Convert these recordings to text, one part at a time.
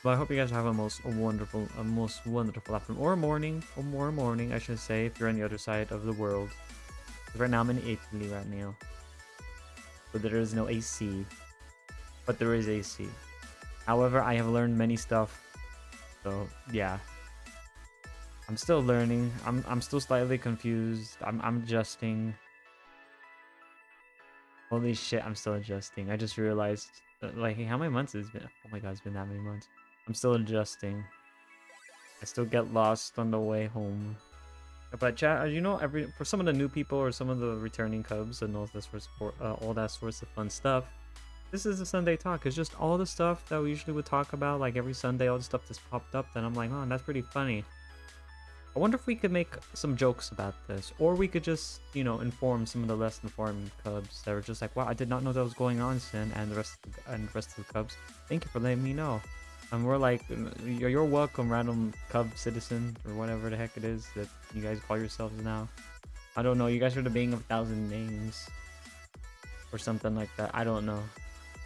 But I hope you guys have a most wonderful afternoon or morning, I should say, if you're on the other side of the world. Right now, I'm in Italy right now, so there is no AC, but there is AC. However, I have learned many stuff, so yeah. I'm still learning. I'm still slightly confused. I'm adjusting. Holy shit, I'm still adjusting. I just realized, like, how many months has it been? Oh my god, it's been that many months. I'm still adjusting. I still get lost on the way home. But chat, you know, for some of the new people or some of the returning cubs and all that sorts of fun stuff, this is the Sunday talk. It's just all the stuff that we usually would talk about, like every Sunday, all the stuff that's popped up. Then I'm like, oh, that's pretty funny. I wonder if we could make some jokes about this, or we could just, you know, inform some of the less informed cubs that are just like, wow, I did not know that was going on, Sin, and the rest of the cubs. Thank you for letting me know. And we're like, you're welcome, random cub citizen or whatever the heck it is that you guys call yourselves now. I don't know. You guys are the being of 1,000 names or something like that. I don't know.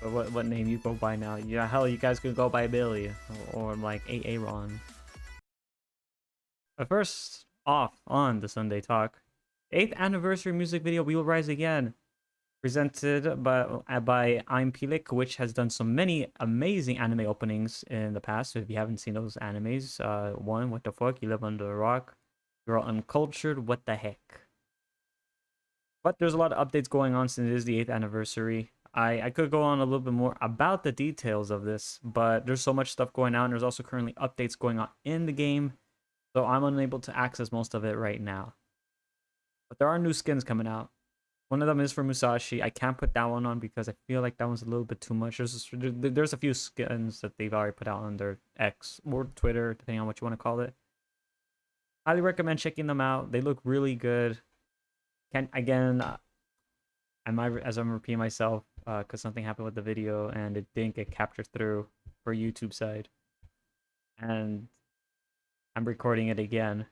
But what name you go by now? Yeah, hell, you guys could go by Billy or like Aaron. But first off on the Sunday Talk, 8th anniversary music video We Will Rise Again, presented by I'm Pilik, which has done so many amazing anime openings in the past. So if you haven't seen those animes, one, what the fuck, you live under a rock, you're uncultured, what the heck. But there's a lot of updates going on since it is the 8th anniversary. I could go on a little bit more about the details of this, but there's so much stuff going on. There's also currently updates going on in the game, so I'm unable to access most of it right now. But there are new skins coming out. One of them is for Musashi. I can't put that one on because I feel like that one's a little bit too much. There's a few skins that they've already put out on their X or Twitter, depending on what you want to call it. Highly recommend checking them out. They look really good. As I'm repeating myself, because something happened with the video and it didn't get captured through for YouTube side, and I'm recording it again.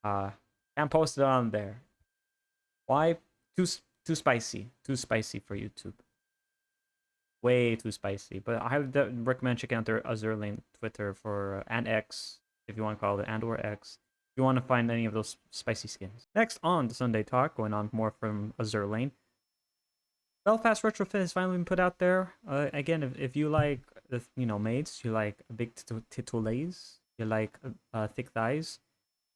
Can't post it on there. Why? Too spicy. Too spicy for YouTube. Way too spicy. But I would recommend checking out their Azurlane Twitter for and X, if you want to call it, and or X, if you want to find any of those spicy skins. Next on the Sunday Talk, going on more from Azurlane, Belfast Retrofit has finally been put out there. Again, if you like, maids, you like big titulays, you like thick thighs,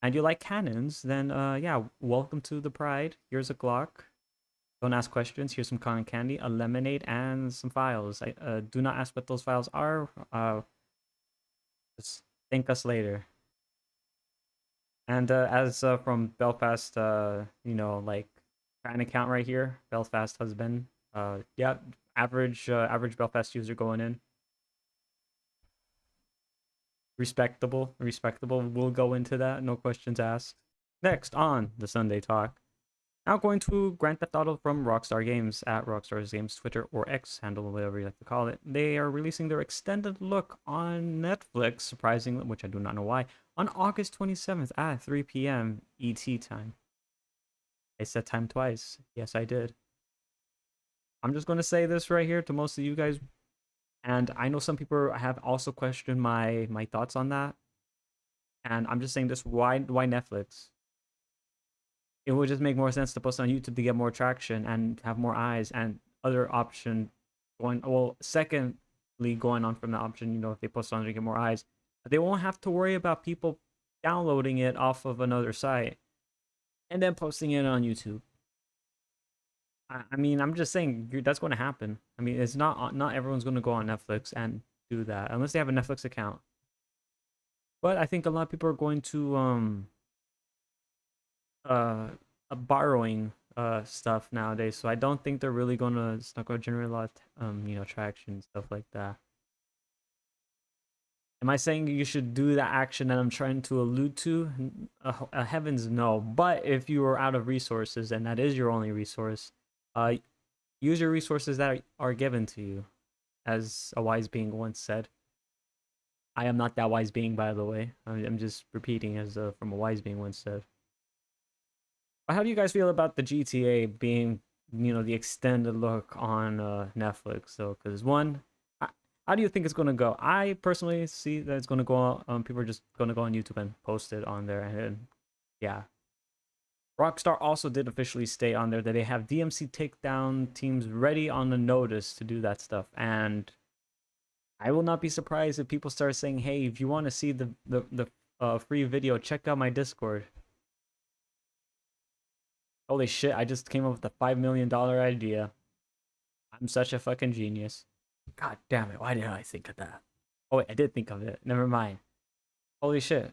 and you like cannons, then yeah, welcome to the Pride. Here's a Glock. Don't ask questions. Here's some cotton candy, a lemonade, and some files. Do not ask what those files are. Just thank us later. And as from Belfast, like fan account right here, Belfast husband. Yeah, average Belfast user going in. Respectable. We'll go into that. No questions asked. Next on the Sunday Talk. Now going to Grand Theft Auto from Rockstar Games at Rockstar Games Twitter or X handle, whatever you like to call it. They are releasing their extended look on Netflix, surprisingly, which I do not know why, on August 27th at 3 p.m. ET time. I said time twice. Yes, I did. I'm just going to say this right here to most of you guys, and I know some people have also questioned my thoughts on that, and I'm just saying this: why Netflix? It would just make more sense to post on YouTube to get more traction and have more eyes, and other option secondly, going on from the option, if they post on to get more eyes, they won't have to worry about people downloading it off of another site and then posting it on YouTube. I mean, I'm just saying that's going to happen. I mean, it's not everyone's going to go on Netflix and do that unless they have a Netflix account. But I think a lot of people are going to borrowing stuff nowadays, so I don't think they're really it's not gonna generate a lot of traction and stuff like that. Am I saying you should do that action that I'm trying to allude to? Heavens no. But if you are out of resources and that is your only resource, use your resources that are given to you, as a wise being once said. I am not that wise being, by the way. I'm just repeating as from a wise being once said. But how do you guys feel about the GTA being, the extended look on Netflix? So, because one, How do you think it's gonna go? I personally see that it's gonna go. People are just gonna go on YouTube and post it on there, and then, yeah. Rockstar also did officially state on there that they have DMC takedown teams ready on the notice to do that stuff, and I will not be surprised if people start saying, "Hey, if you want to see the free video, check out my Discord." Holy shit! I just came up with a $5 million idea. I'm such a fucking genius. God damn it! Why didn't I think of that? Oh wait, I did think of it. Never mind. Holy shit.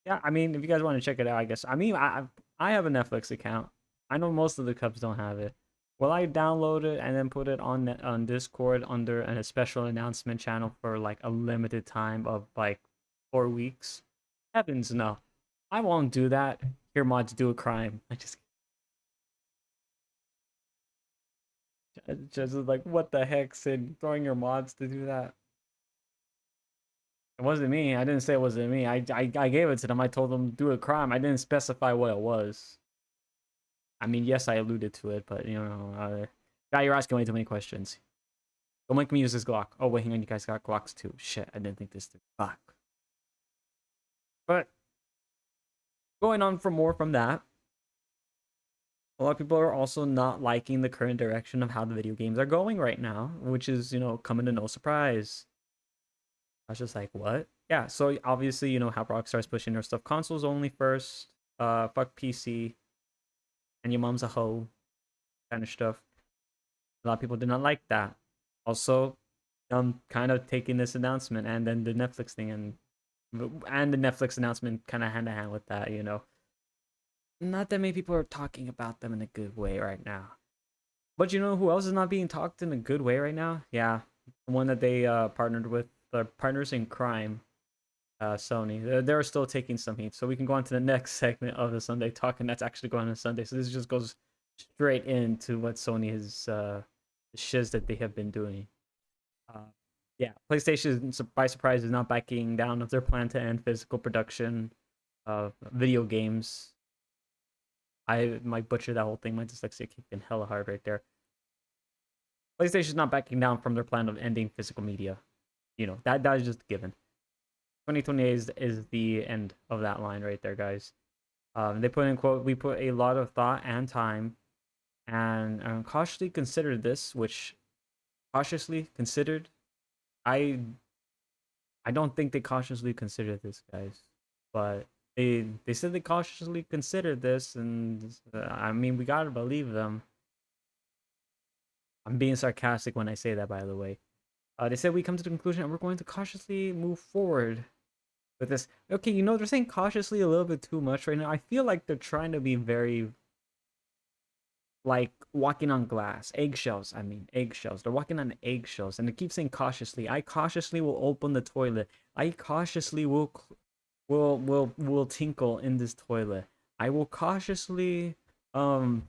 Yeah, I mean, if you guys want to check it out, I guess. I mean, I have a Netflix account. I know most of the Cubs don't have it. Will I download it and then put it on Discord under a special announcement channel for like a limited time of like 4 weeks? Heavens no. I won't do that. Here mods do a crime. I just like, what the heck, Sid? Throwing your mods to do that? It wasn't me. I didn't say it wasn't me. I gave it to them. I told them do a crime. I didn't specify what it was. I mean, yes, I alluded to it, but, guy, you're asking way too many questions. Don't make me use this Glock. Oh, wait, hang on, you guys got Glocks too. Shit, I didn't think this through. Fuck. But, going on for more from that, a lot of people are also not liking the current direction of how the video games are going right now, which is, coming to no surprise. I was just like, what? Yeah, so obviously, how Rockstar's pushing their stuff. Consoles only first. Fuck PC. And your mom's a hoe. Kind of stuff. A lot of people did not like that. Also, kind of taking this announcement and then the Netflix thing and the Netflix announcement kind of hand in hand with that, Not that many people are talking about them in a good way right now. But you know who else is not being talked in a good way right now? Yeah, the one that they partnered with, the partners in crime, Sony. They're still taking some heat. So we can go on to the next segment of the Sunday talk, and that's actually going on Sunday. So this just goes straight into what Sony has, the shiz that they have been doing. Yeah, PlayStation, by surprise, is not backing down of their plan to end physical production of video games. I might butcher that whole thing. My dyslexia kicked in hella hard right there. PlayStation's not backing down from their plan of ending physical media. That is just a given. 2028 is the end of that line right there, guys. They put in quote, "We put a lot of thought and time and cautiously considered this," which cautiously considered, I don't think they cautiously considered this, guys. But they said they cautiously considered this, and I mean, we gotta believe them. I'm being sarcastic when I say that, by the way. They said we come to the conclusion and we're going to cautiously move forward with this. Okay, they're saying cautiously a little bit too much right now. I feel like they're trying to be very, like, walking on glass. Eggshells, eggshells. They're walking on eggshells, and they keep saying cautiously. I cautiously will open the toilet. I cautiously will tinkle in this toilet. I will cautiously close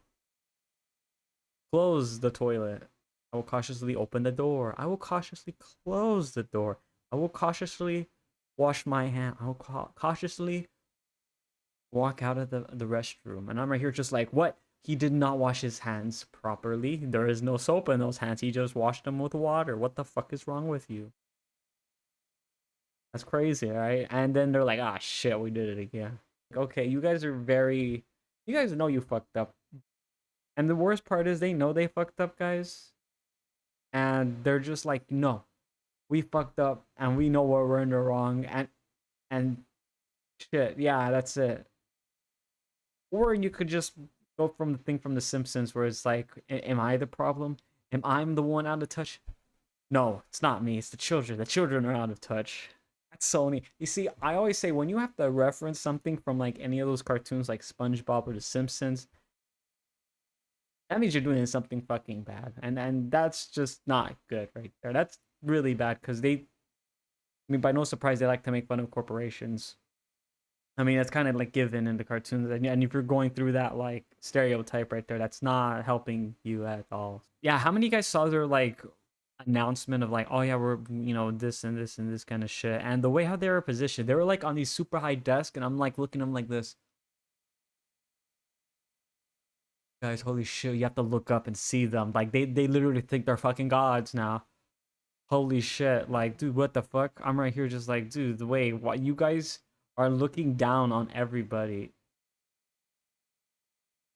the toilet. I will cautiously open the door. I will cautiously close the door. I will cautiously wash my hand. I will cautiously walk out of the restroom. And I'm right here just like, what? He did not wash his hands properly. There is no soap in those hands. He just washed them with water. What the fuck is wrong with you? That's crazy, right? And then they're like, ah, shit, we did it again. Okay, you guys know you fucked up. And the worst part is they know they fucked up, guys. And they're just like, no, we fucked up and we know what we're in the wrong. And shit, yeah, that's it. Or you could just go from the thing from The Simpsons where it's like, am I the problem? Am I the one out of touch? No, it's not me. It's the children. The children are out of touch. That's Sony. You see, I always say when you have to reference something from like any of those cartoons like SpongeBob or The Simpsons, that means you're doing something fucking bad. And that's just not good right there. That's really bad because by no surprise, they like to make fun of corporations. I mean, that's kind of like given in the cartoons. And if you're going through that like stereotype right there, that's not helping you at all. Yeah, how many of you guys saw their like announcement of like, oh yeah, we're this and this and this kind of shit, and the way how they were positioned, they were like on these super high desks, and I'm like looking at them like this. Guys, holy shit, you have to look up and see them. Like they literally think they're fucking gods now. Holy shit, like dude, what the fuck? I'm right here just like, dude, wait, what, you guys are looking down on everybody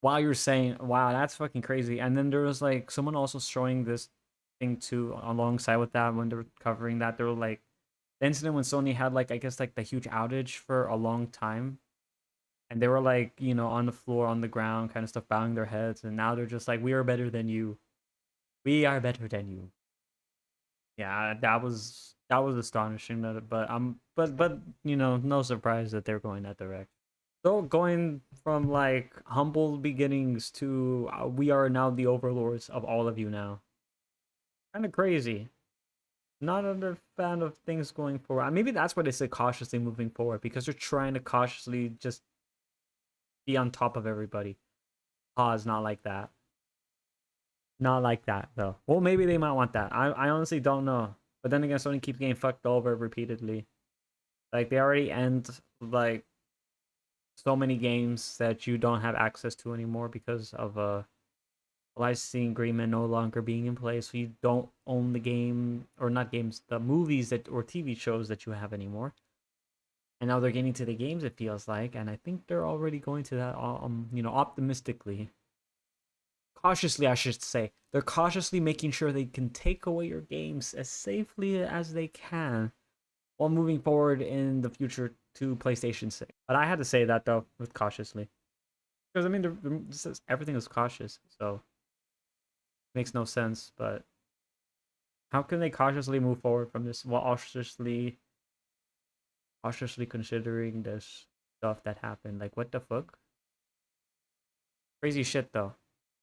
while you're saying, wow, that's fucking crazy. And then there was like someone also showing this thing too alongside with that when they were covering that. They were like the incident when Sony had like, I guess like the huge outage for a long time. And they were like, you know, on the floor, on the ground, kind of stuff, bowing their heads. And now they're just like, we are better than you. We are better than you. Yeah, that was astonishing. But you know, no surprise that they're going that direct. So going from like humble beginnings to we are now the overlords of all of you now. Kind of crazy. Not a fan of things going forward. Maybe that's why they say cautiously moving forward, because they're trying to cautiously just be on top of everybody. Pause, not like that. Not like that though. Well, maybe they might want that. I honestly don't know. But then again, Sony keeps getting fucked over repeatedly. Like they already end like so many games that you don't have access to anymore because of a licensing agreement no longer being in place. So you don't own the game, or not games, the movies that or TV shows that you have anymore. And now they're getting to the games, it feels like, and I think they're already going to that you know, optimistically. Cautiously, I should say. They're cautiously making sure they can take away your games as safely as they can while moving forward in the future to PlayStation 6. But I had to say that though, with cautiously. Because I mean, everything is cautious, so it makes no sense. But how can they cautiously move forward from this while cautiously considering this stuff that happened? Like, what the fuck? Crazy shit though.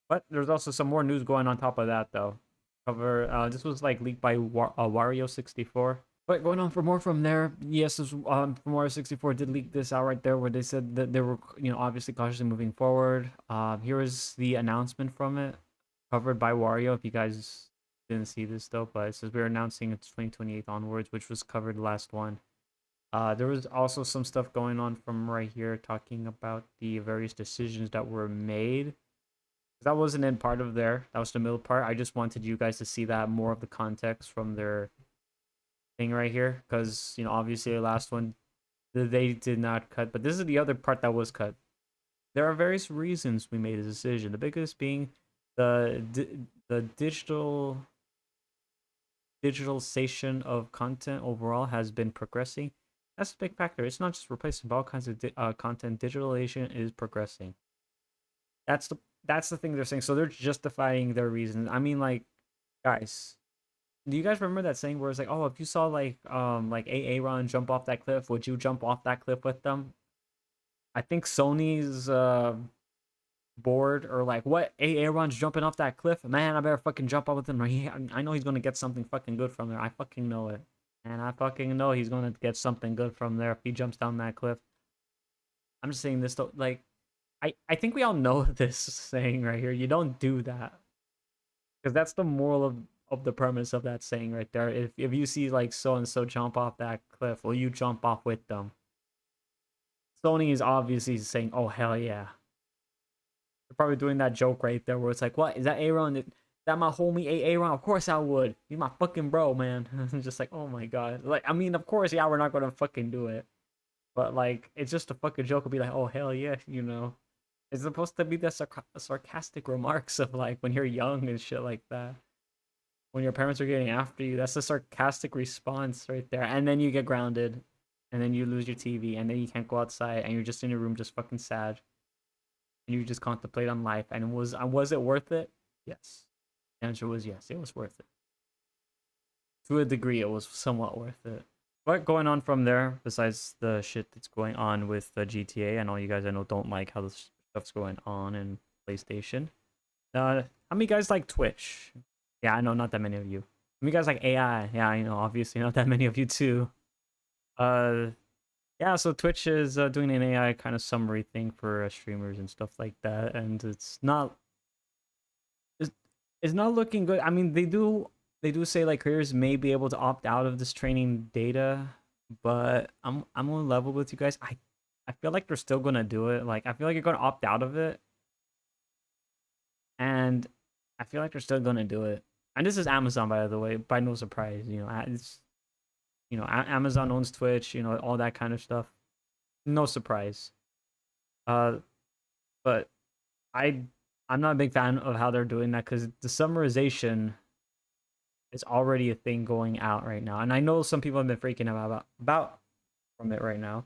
But there's also some more news going on top of that though. This was like leaked by Wario 64. But going on for more from there, yes, from Wario 64 did leak this out right there, where they said that they were, you know, obviously cautiously moving forward. Here is the announcement from it, covered by Wario. If you guys didn't see this though, but it says we're announcing it's 2028 onwards, which was covered last one. There was also some stuff going on from right here talking about the various decisions that were made. That wasn't in part of there. That was the middle part. I just wanted you guys to see that more of the context from their thing right here, because you know, obviously the last one they did not cut, but this is the other part that was cut. There are various reasons we made a decision. The biggest being the digitalization of content overall has been progressing. That's a big factor. It's not just replacing all kinds of content. Digitalization is progressing. That's the thing they're saying. So they're justifying their reason. I mean, like, guys, do you guys remember that saying where it's like, oh, if you saw like Aaron jump off that cliff, would you jump off that cliff with them? I think Sony's board, or like, what? Aaron's jumping off that cliff, man, I better fucking jump off with him. I know he's gonna get something fucking good from there. I fucking know it. And I fucking know he's gonna get something good from there if he jumps down that cliff. I'm just saying this though, like, I think we all know this saying right here. You don't do that. Because that's the moral of the premise of that saying right there. If you see like so and so jump off that cliff, will you jump off with them? Sony is obviously saying, "Oh hell yeah!" They're probably doing that joke right there where it's like, "What is that, Aaron? That my homie Aaron? Of course I would. He's my fucking bro, man." Just like, oh my god. Like, I mean, of course, yeah, we're not gonna fucking do it, but like, it's just a fucking joke. It'll be like, "Oh hell yeah," you know. It's supposed to be the sarcastic remarks of like when you're young and shit like that. When your parents are getting after you, that's a sarcastic response right there. And then you get grounded, and then you lose your TV, and then you can't go outside, and you're just in your room, just fucking sad, and you just contemplate on life. And was it worth it? Yes. The answer was yes. It was worth it. To a degree, it was somewhat worth it. But going on from there, besides the shit that's going on with the GTA, and all you guys I know don't like how this stuff's going on in PlayStation. How many guys like Twitch? Yeah, I know, not that many of you. How many guys like AI? Yeah, I know, obviously not that many of you too. Uh, yeah, so Twitch is doing an AI kind of summary thing for streamers and stuff like that, and it's not looking good. I mean, they do say like creators may be able to opt out of this training data, but I'm on level with you guys. I feel like they're still gonna do it. Like, I feel like you're gonna opt out of it. and I feel like they're still gonna do it. And this is Amazon, by the way, by no surprise. It's Amazon owns Twitch, all that kind of stuff. No surprise. Uh, but I I'm not a big fan of how they're doing that because the summarization is already a thing going out right now, and I know some people have been freaking out about from it right now.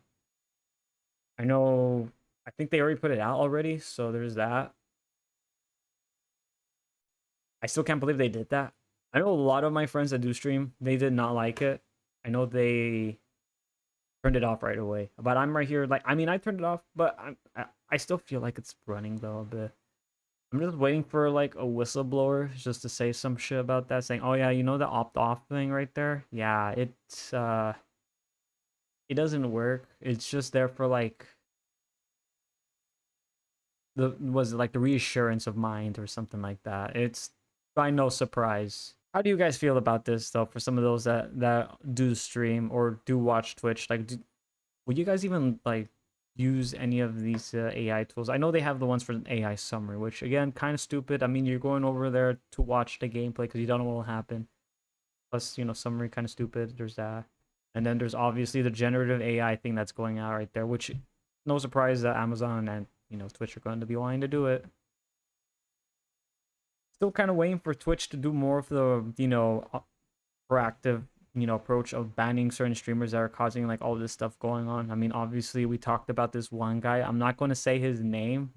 I know. I think they already put it out already, so there's that. I still can't believe they did that. I know a lot of my friends that do stream, they did not like it. I know they turned it off right away. But I'm right here, like, I mean, I turned it off, but I still feel like it's running though a bit. I'm just waiting for like a whistleblower just to say some shit about that, saying, "Oh yeah, you know the opt-off thing right there? Yeah, it doesn't work. It's just there for like the reassurance of mind or something like that. It's by no surprise." How do you guys feel about this though? For some of those that do stream or do watch Twitch, like, would you guys even like use any of these AI tools? I know they have the ones for an AI summary, which again, kind of stupid. I mean, you're going over there to watch the gameplay because you don't know what will happen. Plus, summary kind of stupid. There's that, and then there's obviously the generative AI thing that's going out right there, which no surprise that Amazon and Twitch are going to be wanting to do it. Still kind of waiting for Twitch to do more of the proactive approach of banning certain streamers that are causing like all this stuff going on. I mean, obviously we talked about this one guy. I'm not going to say his name.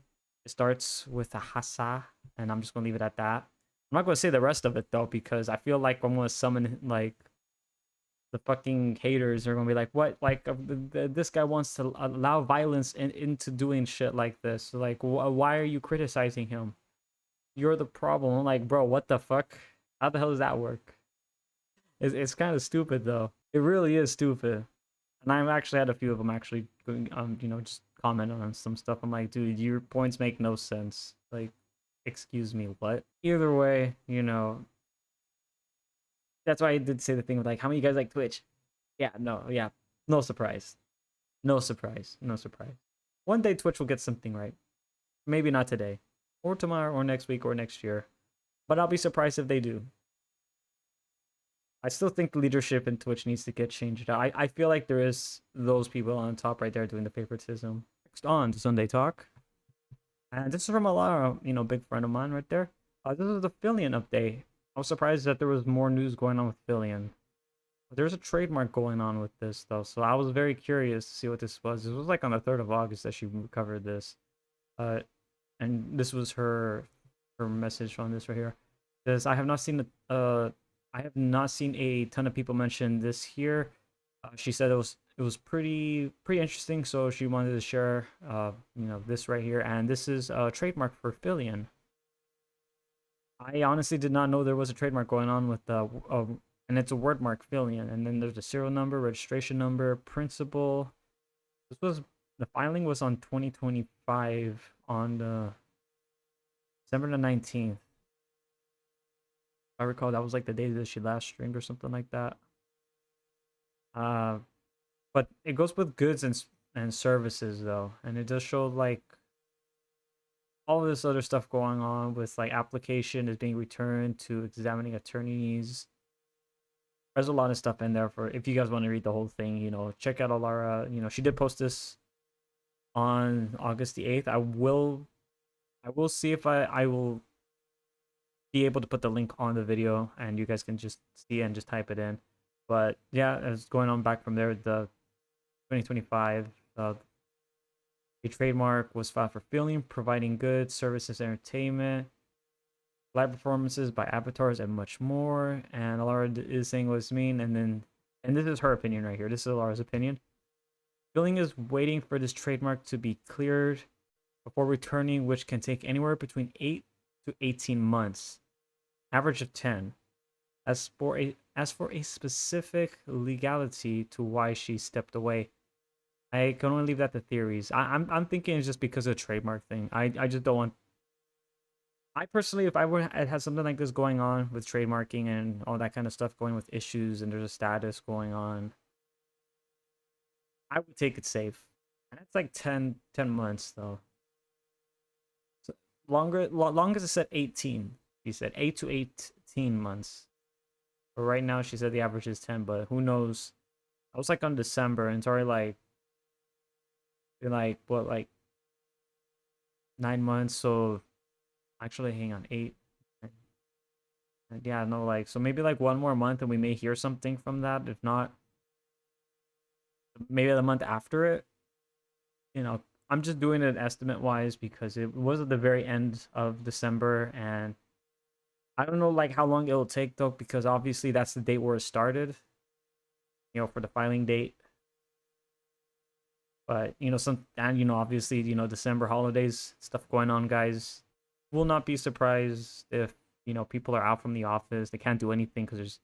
It starts with a hasa, and I'm just going to leave it at that. I'm not going to say the rest of it though, because I feel like I'm going to summon like the fucking haters are going to be like, what, like this guy wants to allow violence into doing shit like this, like why are you criticizing him? You're the problem. I'm like, bro, what the fuck? How the hell does that work? It's kind of stupid though. It really is stupid. And I've actually had a few of them actually just comment on some stuff. I'm like, dude, your points make no sense. Like, excuse me, what? Either way, that's why I did say the thing with like, how many of you guys like Twitch? Yeah, no, yeah, no surprise, no surprise, no surprise. One day Twitch will get something right. Maybe not today, or tomorrow, or next week, or next year, but I'll be surprised if they do. I still think leadership in Twitch needs to get changed. I feel like there is those people on top right there doing the favoritism. Next on to Sunday Talk. And this is from a Lara, big friend of mine right there. This is the Fillion update. I was surprised that there was more news going on with Fillion. There's a trademark going on with this though, so I was very curious to see what this was. This was like on the 3rd of August that she covered this. And this was her message on this right here. Because I have not seen a ton of people mention this here. She said it was pretty interesting, so she wanted to share this right here, and this is a trademark for Fillion. I honestly did not know there was a trademark going on with and it's a word mark Fillion, and then there's a serial number, registration number, principal. The filing was on 2025 on the December the 19th. I recall that was like the day that she last streamed or something like that. But it goes with goods and services though, and it does show like all of this other stuff going on with like application is being returned to examining attorneys. There's a lot of stuff in there for if you guys want to read the whole thing. Check out Alara. She did post this on August the 8th. I will see if I will be able to put the link on the video and you guys can just see and just type it in. But yeah, it's going on back from there. The 2025 a trademark was filed for Fillion, providing goods, services, entertainment, live performances by avatars, and much more. And Alara is saying what it's mean, and this is her opinion right here. This is Alara's opinion. Fillion is waiting for this trademark to be cleared before returning, which can take anywhere between 8 to 18 months, average of 10. As for a specific legality to why she stepped away, I can only leave that to theories. I'm thinking it's just because of the trademark thing. I just don't want. I personally, if I would had something like this going on with trademarking and all that kind of stuff going with issues and there's a status going on, I would take it safe. And it's like 10 months though. So longest it said 18. She said 8 to 18 months. But right now she said the average is 10, but who knows? I was like on December and it's already like what, like 9 months. So actually, hang on, 8. Yeah, no, like, so maybe like one more month and we may hear something from that. If not, maybe the month after it. You know, I'm just doing it estimate wise because it was at the very end of December, and I don't know like how long it'll take though, because obviously that's the date where it started, you know, for the filing date. But you know, obviously, December holidays stuff going on, guys. Will not be surprised if people are out from the office. They can't do anything because there's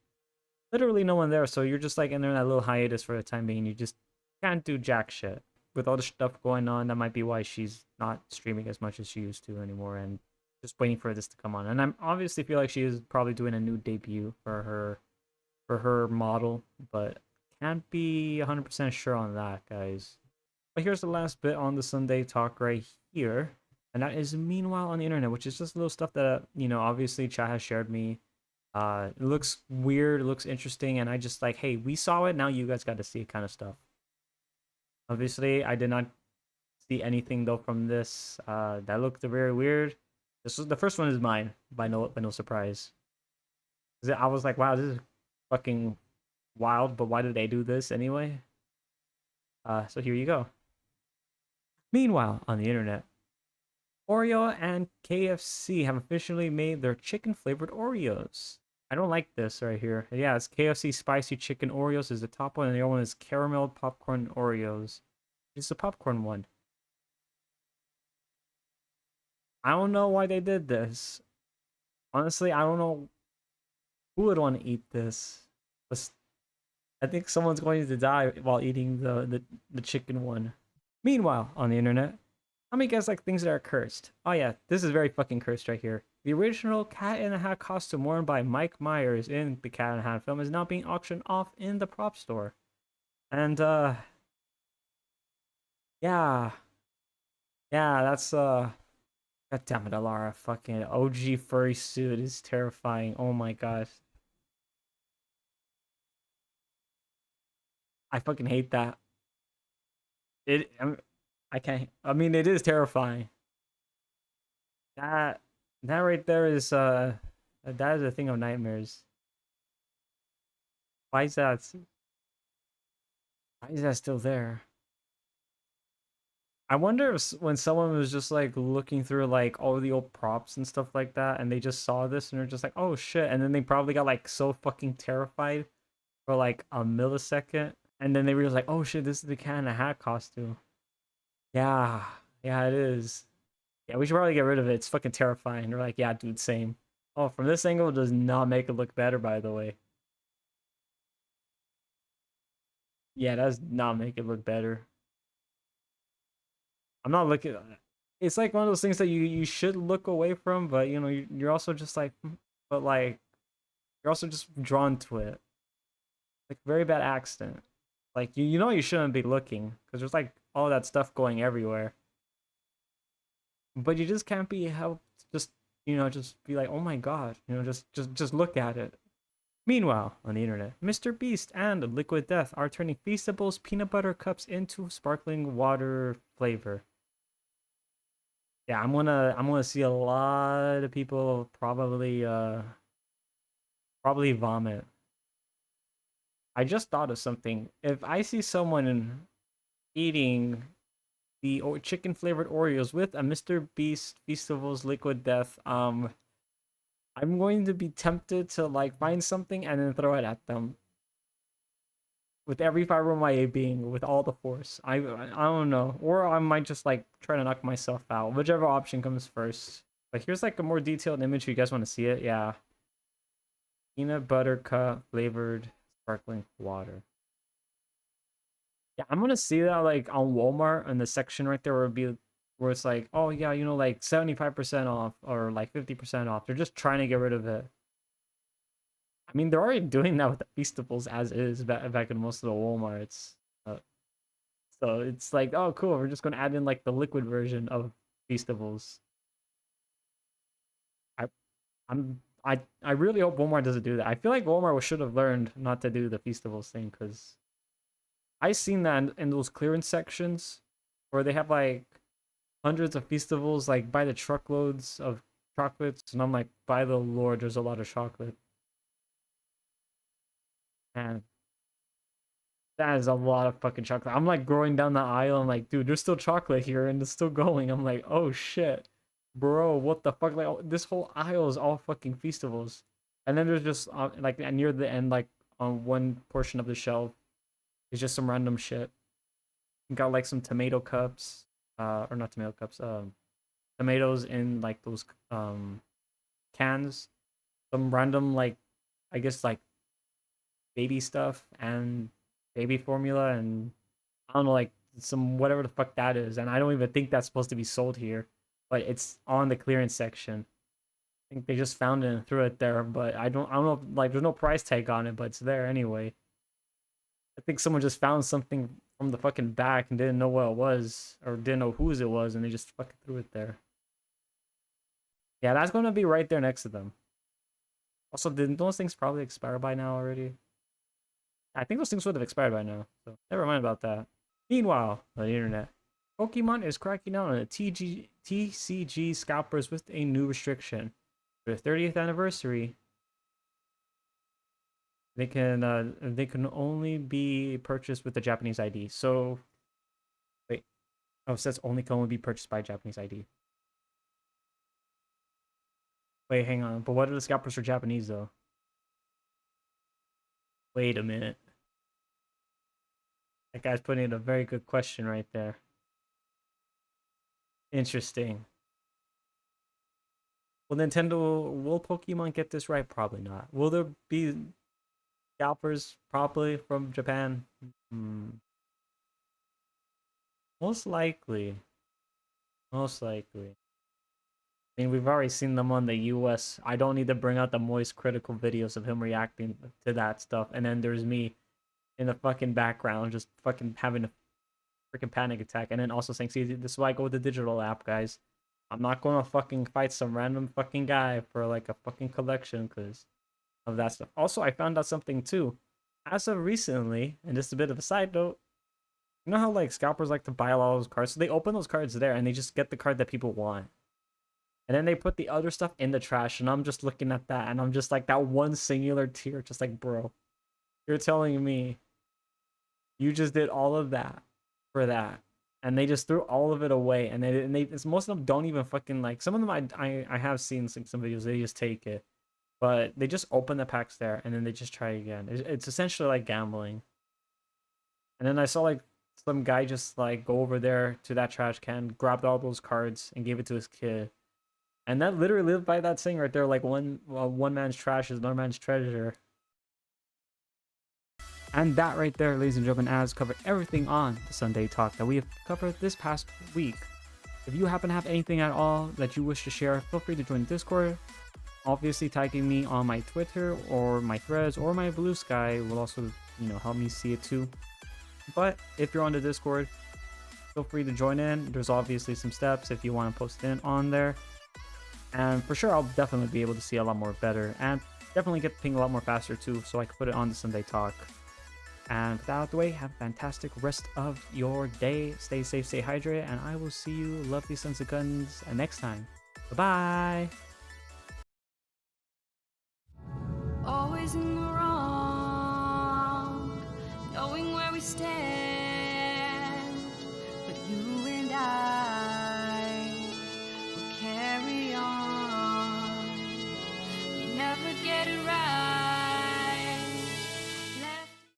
literally no one there. So you're just like in there in that little hiatus for the time being. You just can't do jack shit with all the stuff going on. That might be why she's not streaming as much as she used to anymore, and just waiting for this to come on. And I'm obviously feel like she is probably doing a new debut for her model, but can't be 100% sure on that, guys. But here's the last bit on the Sunday talk right here, and that is meanwhile on the internet, which is just little stuff that obviously chat has shared me. It looks weird, it looks interesting, and I just like, hey, we saw it, now you guys got to see it kind of stuff. Obviously, I did not see anything though from this. That looked very weird. This was the first one is mine by no surprise. I was like, wow, this is fucking wild, but why did they do this anyway? So here you go. Meanwhile, on the internet, Oreo and KFC have officially made their chicken flavored Oreos. I don't like this right here. Yeah, it's KFC spicy chicken Oreos is the top one, and the other one is caramel popcorn Oreos. It's the popcorn one. I don't know why they did this. Honestly, I don't know who would want to eat this. I think someone's going to die while eating the chicken one. Meanwhile, on the internet, how many guys like things that are cursed? Oh yeah, this is very fucking cursed right here. The original Cat in the Hat costume worn by Mike Myers in the Cat in the Hat film is now being auctioned off in the prop store. And yeah, that's God damn it, Alara, fucking OG furry suit is terrifying. Oh my gosh. I fucking hate that. I can't. I mean, it is terrifying. That that right there is that is a thing of nightmares. Why is that? Why is that still there? I wonder if when someone was just like looking through like all the old props and stuff like that, and they just saw this and they're just like, oh shit, and then they probably got like so fucking terrified for like a millisecond, and then they realized like, oh shit, this is the Cat in the Hat costume. Yeah, yeah, it is. Yeah, we should probably get rid of it. It's fucking terrifying. They're like, yeah, dude, same. Oh, from this angle, it does not make it look better, by the way. Yeah, that does not make it look better. I'm not looking. It's like one of those things that you should look away from, but you're also just like, but like you're also just drawn to it. Like very bad accident. Like you shouldn't be looking because there's like all that stuff going everywhere. But you just can't be helped. Just be like, oh my god, just look at it. Meanwhile, on the internet, Mr. Beast and Liquid Death are turning Feastables peanut butter cups into sparkling water flavor. Yeah, I'm gonna see a lot of people probably vomit. I just thought of something. If I see someone eating the chicken flavored Oreos with a Mr. Beast Feastables Liquid Death, I'm going to be tempted to like find something and then throw it at them with every fiber of my being, with all the force. I don't know, or I might just like try to knock myself out, whichever option comes first. But here's like a more detailed image. If you guys want to see it, yeah. Peanut butter cup flavored sparkling water. Yeah, I'm gonna see that like on Walmart in the section right there where it's like, oh yeah, like 75% off or like 50% off. They're just trying to get rid of it. I mean, they're already doing that with the Feastables as is back in most of the Walmarts. So it's like, oh cool, we're just gonna add in like the liquid version of Feastables. I really hope Walmart doesn't do that. I feel like Walmart should have learned not to do the Feastables thing, because I seen that in those clearance sections where they have like hundreds of Feastables like by the truckloads of chocolates, and I'm like, by the Lord, there's a lot of chocolate. And that is a lot of fucking chocolate. I'm like going down the aisle. I'm like, dude, there's still chocolate here and it's still going. I'm like, oh shit, bro, what the fuck? Like, this whole aisle is all fucking Feastables. And then there's just like near the end, like on one portion of the shelf, is just some random shit. You got like some tomato cups, or not tomato cups, tomatoes in like those cans. Some random like, I guess like baby stuff and baby formula and I don't know, like some whatever the fuck that is. And I don't even think that's supposed to be sold here, but it's on the clearance section. I think they just found it and threw it there, but I don't know if, like there's no price tag on it, but it's there anyway. I think someone just found something from the fucking back and didn't know what it was or didn't know whose it was and they just fucking threw it there. Yeah, that's gonna be right there next to them. Also, didn't those things probably expire by now already? I think those things would have expired by now, so never mind about that. Meanwhile, on the internet, Pokemon is cracking down on the TCG scalpers with a new restriction. For the 30th anniversary, they can only be purchased with the Japanese ID. So, wait, oh, it says only can only be purchased by Japanese ID. Wait, hang on. But what are the scalpers for Japanese though? Wait a minute. That guy's putting in a very good question right there. Interesting. Will Pokemon get this right? Probably not. Will there be scalpers probably from Japan? Most likely. Most likely. I mean, we've already seen them on the US. I don't need to bring out the moist critical videos of him reacting to that stuff. And then there's me in the fucking background just fucking having a freaking panic attack. And then also saying, see, this is why I go with the digital app, guys. I'm not going to fucking fight some random fucking guy for like a fucking collection because of that stuff. Also, I found out something too. As of recently, and just a bit of a side note, you know how like scalpers like to buy a lot of those cards? So they open those cards there and they just get the card that people want. And then they put the other stuff in the trash, and I'm just looking at that, and I'm just like that one singular tear, just like, bro, you're telling me you just did all of that for that, and they just threw all of it away, and most of them don't even fucking like. Some of them I have seen like, some videos they just take it, but they just open the packs there, and then they just try again. It's essentially like gambling. And then I saw like some guy just like go over there to that trash can, grabbed all those cards, and gave it to his kid. And that literally lived by that saying right there, like one man's trash is another man's treasure. And that right there, ladies and gentlemen, has covered everything on the Sunday Talk that we have covered this past week. If you happen to have anything at all that you wish to share, feel free to join the Discord. Obviously, tagging me on my Twitter or my Threads or my Blue Sky will also, help me see it too. But if you're on the Discord, feel free to join in. There's obviously some steps if you want to post in on there. And for sure, I'll definitely be able to see a lot more better and definitely get the ping a lot more faster too, so I can put it on the Sunday Talk. And with that out of the way, have a fantastic rest of your day. Stay safe, stay hydrated, and I will see you lovely sons of guns next time. Bye-bye! Always in the wrong, knowing where we stand.